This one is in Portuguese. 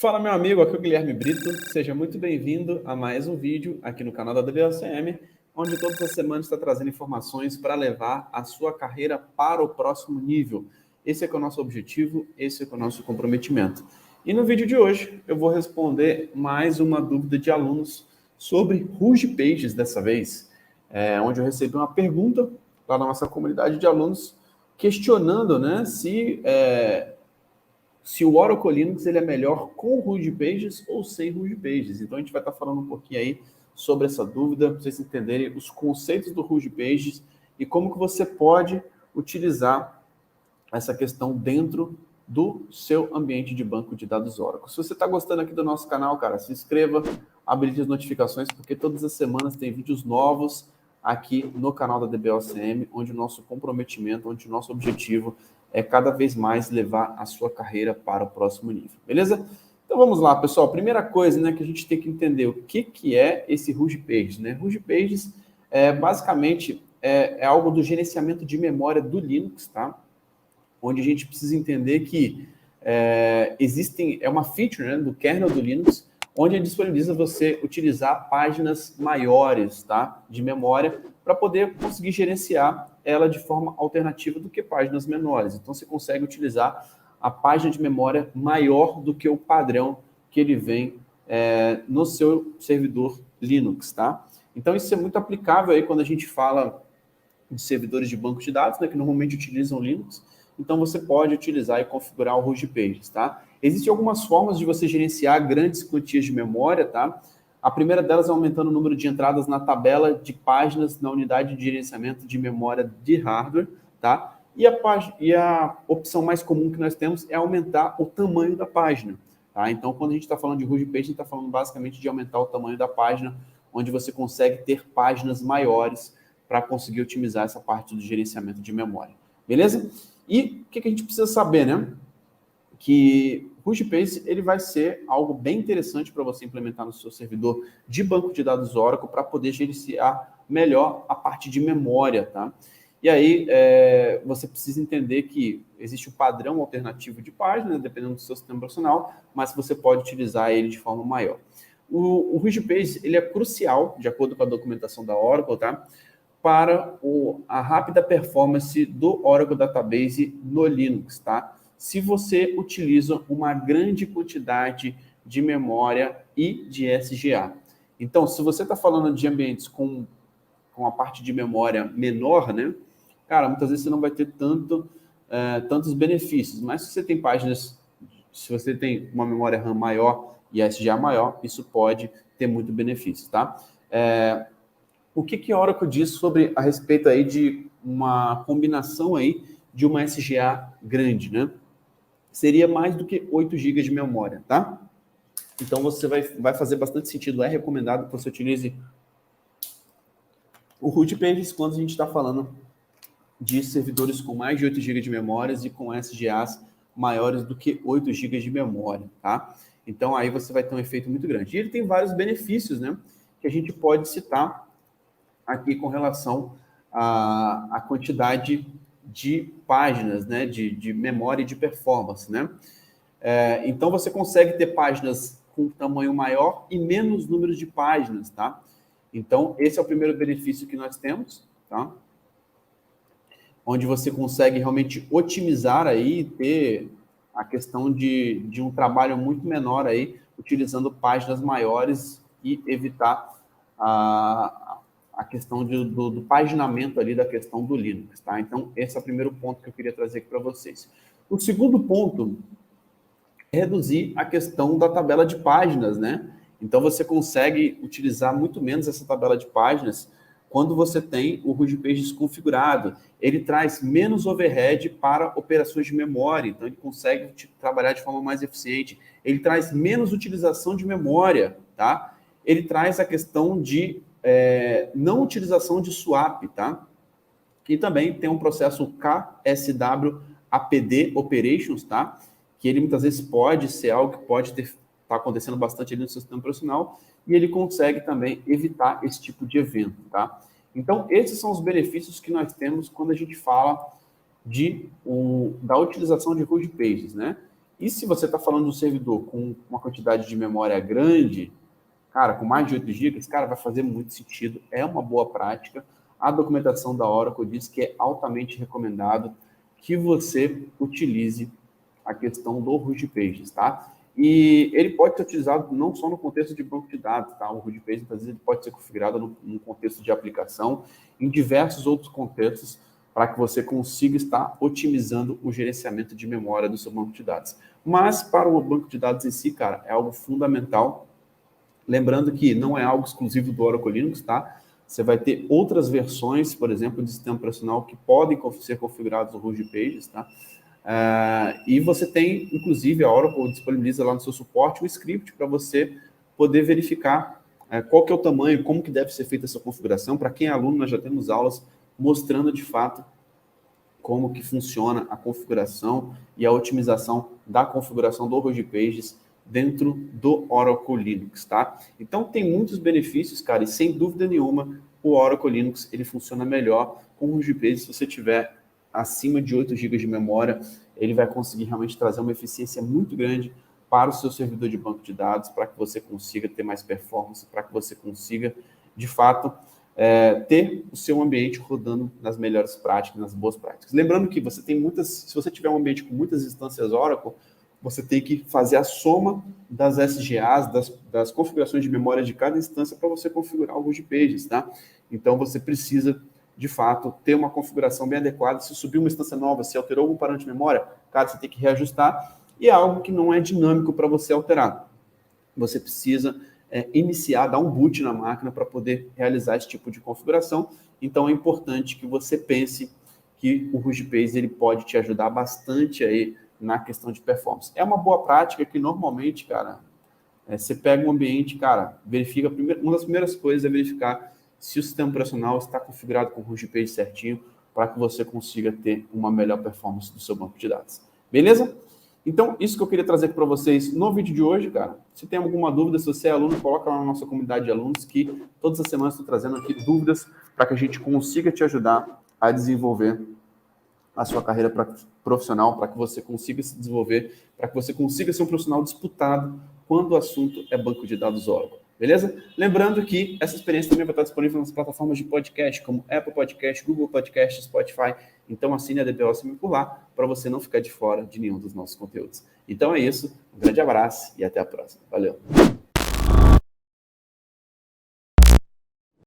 Fala, meu amigo, aqui é o Guilherme Brito. Seja muito bem-vindo a mais um vídeo aqui no canal da DBOCM, onde todas as semanas está trazendo informações para levar a sua carreira para o próximo nível. Esse é que é o nosso objetivo, esse é que é o nosso comprometimento. E no vídeo de hoje eu vou responder mais uma dúvida de alunos sobre Ruge Pages dessa vez, onde eu recebi uma pergunta lá na nossa comunidade de alunos questionando, né, se o Oracle Linux ele é melhor com Ruge Pages ou sem Ruge Pages. Então a gente vai estar falando um pouquinho aí sobre essa dúvida, para vocês entenderem os conceitos do Ruge Pages e como que você pode utilizar essa questão dentro do seu ambiente de banco de dados Oracle. Se você está gostando aqui do nosso canal, cara, se inscreva, habilite as notificações, porque todas as semanas tem vídeos novos aqui no canal da DBOCM, onde o nosso comprometimento, onde o nosso objetivo é cada vez mais levar a sua carreira para o próximo nível, beleza? Então vamos lá, pessoal. Primeira coisa, né, que a gente tem que entender o que é esse Ruge Pages, né? Ruge Pages basicamente é algo do gerenciamento de memória do Linux, tá? Onde a gente precisa entender que é uma feature, né, do kernel do Linux, onde ele disponibiliza você utilizar páginas maiores, tá, de memória para poder conseguir gerenciar ela de forma alternativa do que páginas menores. Então, você consegue utilizar a página de memória maior do que o padrão que ele vem no seu servidor Linux, tá? Então, isso é muito aplicável aí quando a gente fala de servidores de banco de dados, né, que normalmente utilizam Linux. Então, você pode utilizar e configurar o Ruge Pages, tá? Existem algumas formas de você gerenciar grandes quantias de memória, tá? A primeira delas é aumentando o número de entradas na tabela de páginas na unidade de gerenciamento de memória de hardware, tá? E a opção mais comum que nós temos é aumentar o tamanho da página, tá? Então, quando a gente está falando de Ruge Pages, a gente está falando basicamente de aumentar o tamanho da página, onde você consegue ter páginas maiores para conseguir otimizar essa parte do gerenciamento de memória, beleza? E o que a gente precisa saber, né? Que o Ruge Pages ele vai ser algo bem interessante para você implementar no seu servidor de banco de dados Oracle para poder gerenciar melhor a parte de memória, tá? E aí você precisa entender que existe um padrão alternativo de página, dependendo do seu sistema operacional, mas você pode utilizar ele de forma maior. O Ruge Pages ele é crucial, de acordo com a documentação da Oracle, tá? Para a rápida performance do Oracle Database no Linux, tá? Se você utiliza uma grande quantidade de memória e de SGA. Então, se você está falando de ambientes com a parte de memória menor, né? Cara, muitas vezes você não vai ter tantos benefícios, mas se você tem páginas, se você tem uma memória RAM maior e SGA maior, isso pode ter muito benefício, tá? O que a Oracle diz a respeito aí de uma combinação aí de uma SGA grande, né? Seria mais do que 8 GB de memória, tá? Então, você vai fazer bastante sentido. É recomendado que você utilize o Ruge Pages quando a gente está falando de servidores com mais de 8 GB de memória e com SGAs maiores do que 8 GB de memória, tá? Então, aí você vai ter um efeito muito grande. E ele tem vários benefícios, né? Que a gente pode citar aqui com relação à quantidade de páginas, né, de memória e de performance, né? Então, você consegue ter páginas com tamanho maior e menos número de páginas, tá? Então, esse é o primeiro benefício que nós temos, tá? Onde você consegue realmente otimizar aí, ter a questão de um trabalho muito menor aí, utilizando páginas maiores e evitar a questão do paginamento ali da questão do Linux, tá? Então, esse é o primeiro ponto que eu queria trazer aqui para vocês. O segundo ponto é reduzir a questão da tabela de páginas, né? Então, você consegue utilizar muito menos essa tabela de páginas quando você tem o Ruge Pages configurado. Ele traz menos overhead para operações de memória, então ele consegue trabalhar de forma mais eficiente. Ele traz menos utilização de memória, tá? Ele traz a questão de não utilização de swap, tá? E também tem um processo KSW APD Operations, tá? Que ele muitas vezes pode ser algo que pode estar acontecendo bastante ali no seu sistema operacional e ele consegue também evitar esse tipo de evento, tá? Então, esses são os benefícios que nós temos quando a gente fala da utilização de Ruge Pages, né? E se você está falando de um servidor com uma quantidade de memória grande, cara, com mais de 8 GB, cara, vai fazer muito sentido, é uma boa prática. A documentação da Oracle diz que é altamente recomendado que você utilize a questão do Ruby Pages, tá? E ele pode ser utilizado não só no contexto de banco de dados, tá? O Ruby Pages, às vezes, ele pode ser configurado no contexto de aplicação, em diversos outros contextos, para que você consiga estar otimizando o gerenciamento de memória do seu banco de dados. Mas, para o banco de dados em si, cara, é algo fundamental. Lembrando que não é algo exclusivo do Oracle Linux, tá? Você vai ter outras versões, por exemplo, de sistema operacional que podem ser configurados no Ruby Pages, tá? E você tem, inclusive, a Oracle disponibiliza lá no seu suporte um script para você poder verificar qual que é o tamanho, como que deve ser feita essa configuração. Para quem é aluno, nós já temos aulas mostrando de fato como que funciona a configuração e a otimização da configuração do Ruby Pages dentro do Oracle Linux, tá? Então tem muitos benefícios, cara, e sem dúvida nenhuma o Oracle Linux ele funciona melhor com o Ruby Pages. Se você tiver acima de 8 GB de memória, ele vai conseguir realmente trazer uma eficiência muito grande para o seu servidor de banco de dados, para que você consiga ter mais performance, para que você consiga, de fato, ter o seu ambiente rodando nas melhores práticas, nas boas práticas. Lembrando que você tem se você tiver um ambiente com muitas instâncias Oracle, você tem que fazer a soma das SGAs, das configurações de memória de cada instância para você configurar o Ruby Pages, tá? Então, você precisa, de fato, ter uma configuração bem adequada. Se subir uma instância nova, se alterou algum parâmetro de memória, cara, você tem que reajustar. E é algo que não é dinâmico para você alterar. Você precisa iniciar, dar um boot na máquina para poder realizar esse tipo de configuração. Então, é importante que você pense que o Ruby Pages ele pode te ajudar bastante aí na questão de performance. É uma boa prática que normalmente, cara, você pega um ambiente, cara, verifica, uma das primeiras coisas é verificar se o sistema operacional está configurado com o Ruby Pages certinho para que você consiga ter uma melhor performance do seu banco de dados. Beleza? Então, isso que eu queria trazer para vocês no vídeo de hoje, cara. Se tem alguma dúvida, se você é aluno, coloca lá na nossa comunidade de alunos que todas as semanas estou trazendo aqui dúvidas para que a gente consiga te ajudar a desenvolver a sua carreira profissional, para que você consiga se desenvolver, para que você consiga ser um profissional disputado quando o assunto é banco de dados Oracle. Beleza? Lembrando que essa experiência também vai estar disponível nas plataformas de podcast, como Apple Podcast, Google Podcast, Spotify. Então assine a DPO Semi por lá, para você não ficar de fora de nenhum dos nossos conteúdos. Então é isso, um grande abraço e até a próxima. Valeu!